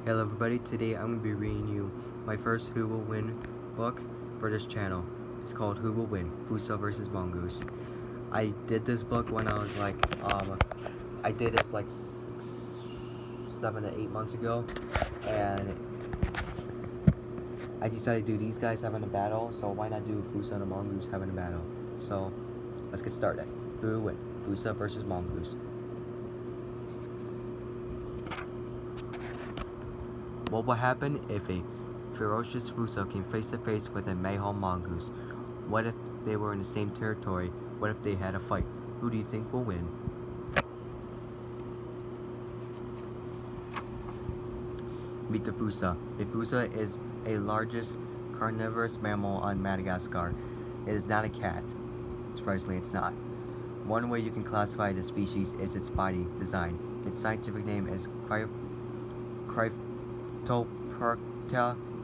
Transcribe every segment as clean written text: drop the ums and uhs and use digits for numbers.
Hello everybody, today I'm going to be reading you my first Who Will Win book for this channel. It's called Who Will Win, Fossa vs. Mongoose. I did this book when I was like, I did this like 7 to 8 months ago, and I decided to do these guys having a battle, so why not do Fossa and a Mongoose having a battle. So, let's get started. Who will win, Fossa vs. Mongoose. What will happen if a ferocious Fossa came face to face with a mayhem Mongoose? What if they were in the same territory? What if they had a fight? Who do you think will win? Meet the Fossa. A Fossa is a largest carnivorous mammal on Madagascar. It is not a cat. Surprisingly, it's not. One way you can classify the species is its body design. Its scientific name is Cryptoporta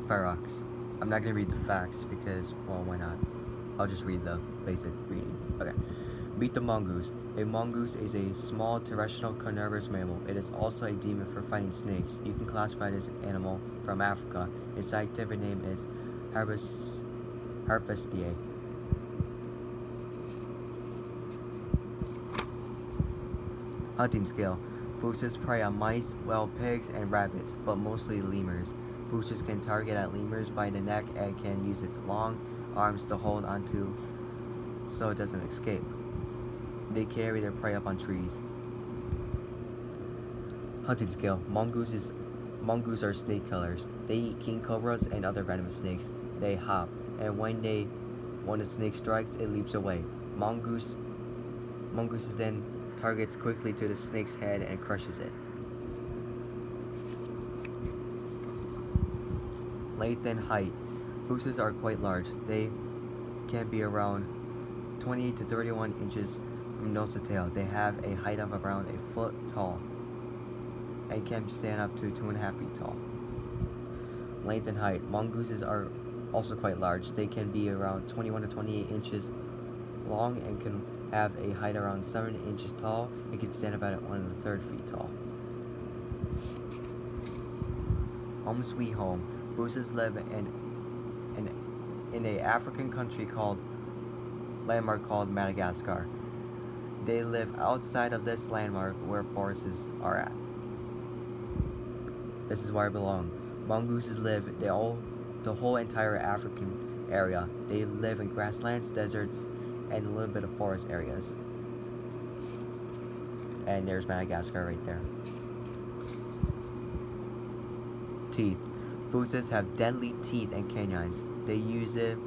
ferox. I'm not going to read the facts because, well, why not? I'll just read the basic reading. Okay. Meet the mongoose. A mongoose is a small terrestrial carnivorous mammal. It is also a demon for fighting snakes. You can classify this animal from Africa. Its scientific name is Harpestiae. Hunting skill. Fossas prey on mice, wild pigs, and rabbits, but mostly lemurs. Fossas can target at lemurs by the neck and can use its long arms to hold onto so it doesn't escape. They carry their prey up on trees. Hunting skill. Mongoose are snake killers. They eat king cobras and other venomous snakes. They hop, and when a snake strikes, it leaps away. Mongoose then targets quickly to the snake's head and crushes it. Length and height. Fossas are quite large. They can be around 20 to 31 inches from nose to tail. They have a height of around a foot tall and can stand up to 2.5 feet tall. Length and height. Mongooses are also quite large. They can be around 21 to 28 inches long and can have a height around 7 inches tall and can stand about at 1 1/3 feet tall. Home sweet home. Fossas live in a African country landmark called Madagascar. They live outside of this landmark where forests are at. This is where I belong. Mongooses live the whole entire African area. They live in grasslands, deserts, and a little bit of forest areas. And there's Madagascar right there. Teeth. Fossas have deadly teeth and canines. They use it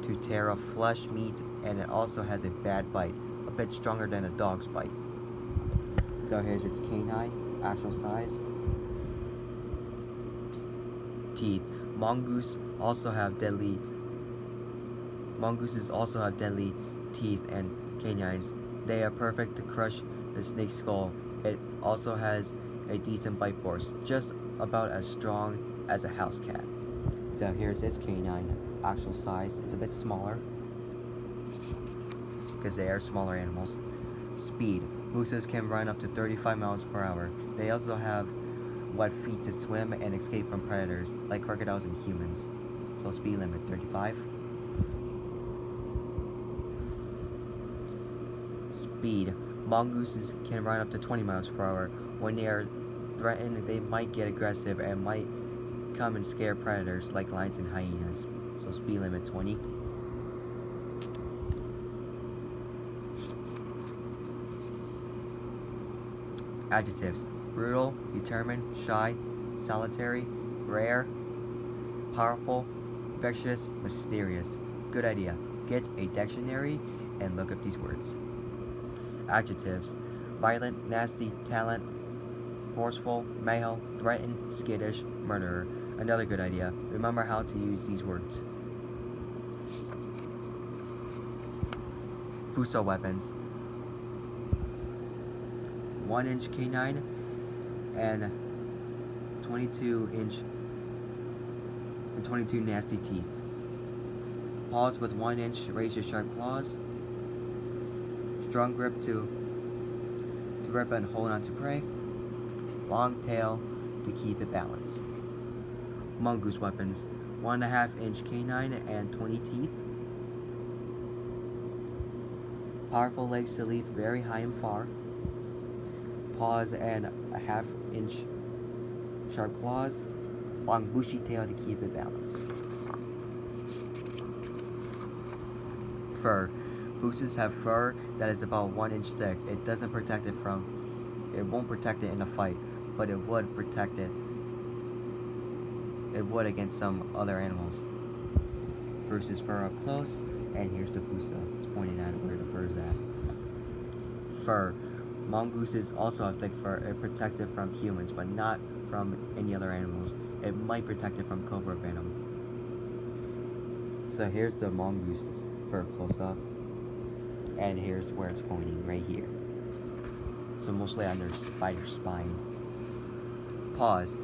to tear off flesh, meat, and it also has a bad bite, a bit stronger than a dog's bite. So here's its canine, actual size. Teeth. Mongooses also have deadly teeth and canines. They are perfect to crush the snake's skull. It also has a decent bite force, just about as strong as a house cat. So here's its canine, actual size. It's a bit smaller because they are smaller animals. Speed. Fossas can run up to 35 miles per hour. They also have wet feet to swim and escape from predators like crocodiles and humans. So speed limit 35. Speed. Mongooses can run up to 20 miles per hour. When they are threatened, they might get aggressive and might come and scare predators like lions and hyenas. So speed limit 20. Adjectives. Brutal, determined, shy, solitary, rare, powerful, vicious, mysterious. Good idea. Get a dictionary and look up these words. Adjectives. Violent, nasty, talent, forceful, male, threatened, skittish, murderer. Another good idea. Remember how to use these words. Fossa weapons. 1-inch canine and 22 nasty teeth. Paws with 1-inch razor sharp claws. Strong grip to grip and hold onto prey. Long tail to keep it balanced. Mongoose weapons: 1.5-inch canine and 20 teeth. Powerful legs to leap very high and far. Paws and a 1/2-inch sharp claws. Long bushy tail to keep it balanced. Fur. Fossas have fur that is about 1 inch thick. It won't protect it in a fight, but it would protect it. It would against some other animals. Versus fur up close, and here's the Fossa. It's pointing at where the fur is at. Fur. Mongooses also have thick fur. It protects it from humans, but not from any other animals. It might protect it from cobra venom. So here's the mongoose's fur close up, and here's where it's pointing, right here. So mostly on their spider spine. Paws.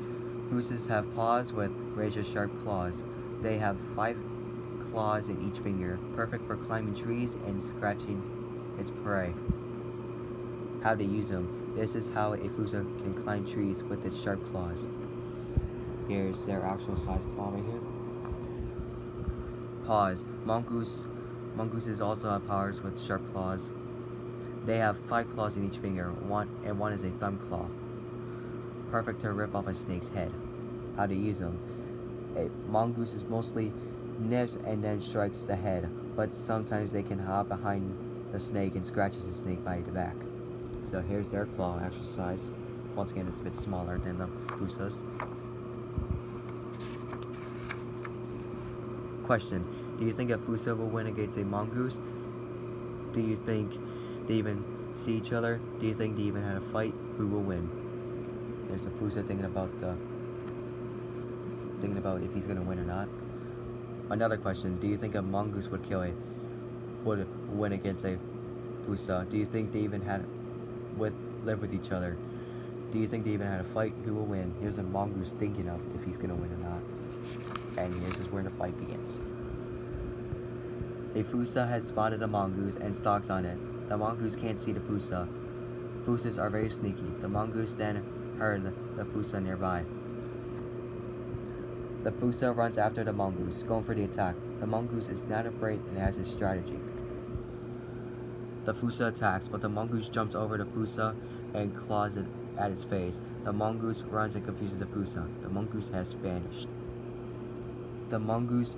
Fossas have paws with razor-sharp claws. They have 5 claws in each finger, perfect for climbing trees and scratching its prey. How to use them. This is how a fossa can climb trees with its sharp claws. Here's their actual size claw right here. Paws. Mongooses also have paws with sharp claws. They have 5 claws in each finger, one is a thumb claw. Perfect to rip off a snake's head. How to use them. A mongoose is mostly nips and then strikes the head, but sometimes they can hop behind the snake and scratches the snake by the back. So here's their claw actual size. Once again, it's a bit smaller than the fossas. Question: do you think a fossa will win against a mongoose? Do you think they even see each other? Do you think they even had a fight? Who will win? There's a fossa thinking about if he's gonna win or not. Another question: do you think a mongoose would win against a fossa? Do you think they even live with each other? Do you think they even had a fight? Who will win? Here's a mongoose thinking of if he's gonna win or not. And here's where the fight begins. A fossa has spotted a mongoose and stalks on it. The mongoose can't see the fossa. Fossas are very sneaky. The mongoose then heard the fossa nearby. The fossa runs after the mongoose, going for the attack. The mongoose is not afraid and has a strategy. The fossa attacks, but the mongoose jumps over the fossa and claws it at its face. The mongoose runs and confuses the fossa. The mongoose has vanished. The mongoose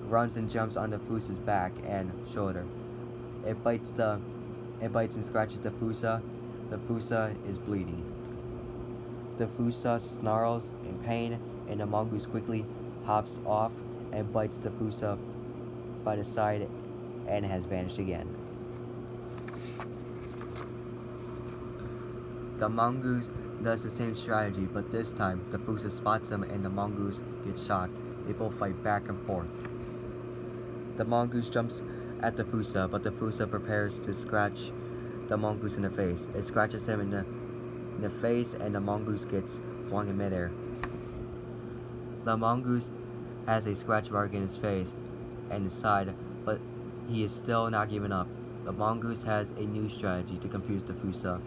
runs and jumps on the fossa's back and shoulder. It bites and scratches the fossa. The fossa is bleeding. The fossa snarls in pain, and the mongoose quickly hops off and bites the fossa by the side and has vanished again. The mongoose does the same strategy, but this time the fossa spots him and the mongoose gets shocked. They both fight back and forth. The mongoose jumps at the fossa, but the fossa prepares to scratch the mongoose in the face. It scratches him in the face, and the mongoose gets flung in midair. The mongoose has a scratch mark in his face and his side, but he is still not giving up. The mongoose has a new strategy to confuse the fossa.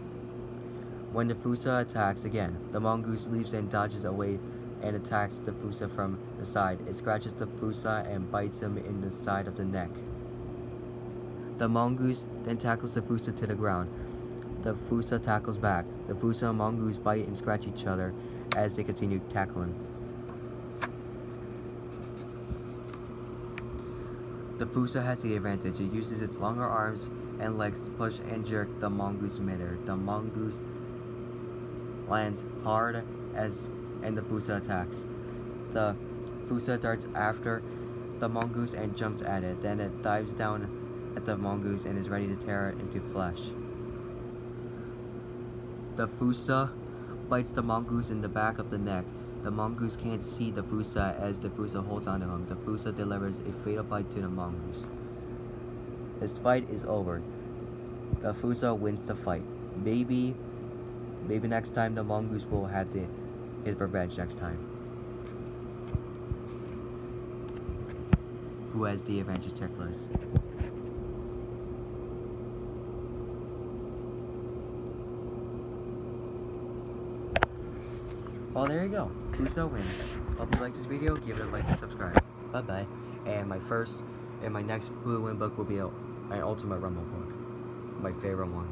When the fossa attacks again, the mongoose leaps and dodges away and attacks the fossa from the side. It scratches the fossa and bites him in the side of the neck. The mongoose then tackles the fossa to the ground. The fossa tackles back. The fossa and mongoose bite and scratch each other as they continue tackling. The fossa has the advantage. It uses its longer arms and legs to push and jerk the mongoose midair. The mongoose lands hard and the fossa attacks. The fossa darts after the mongoose and jumps at it. Then it dives down at the mongoose and is ready to tear it into flesh. The fossa bites the mongoose in the back of the neck. The mongoose can't see the fossa as the fossa holds onto him. The fossa delivers a fatal bite to the mongoose. This fight is over. The fossa wins the fight. Maybe next time the mongoose will have his revenge next time. Who has the adventure checklist? Well, there you go. Fossa wins. Hope you like this video. Give it a like and subscribe. Bye bye. And my next Blue Win book will be an Ultimate Rumble book. My favorite one.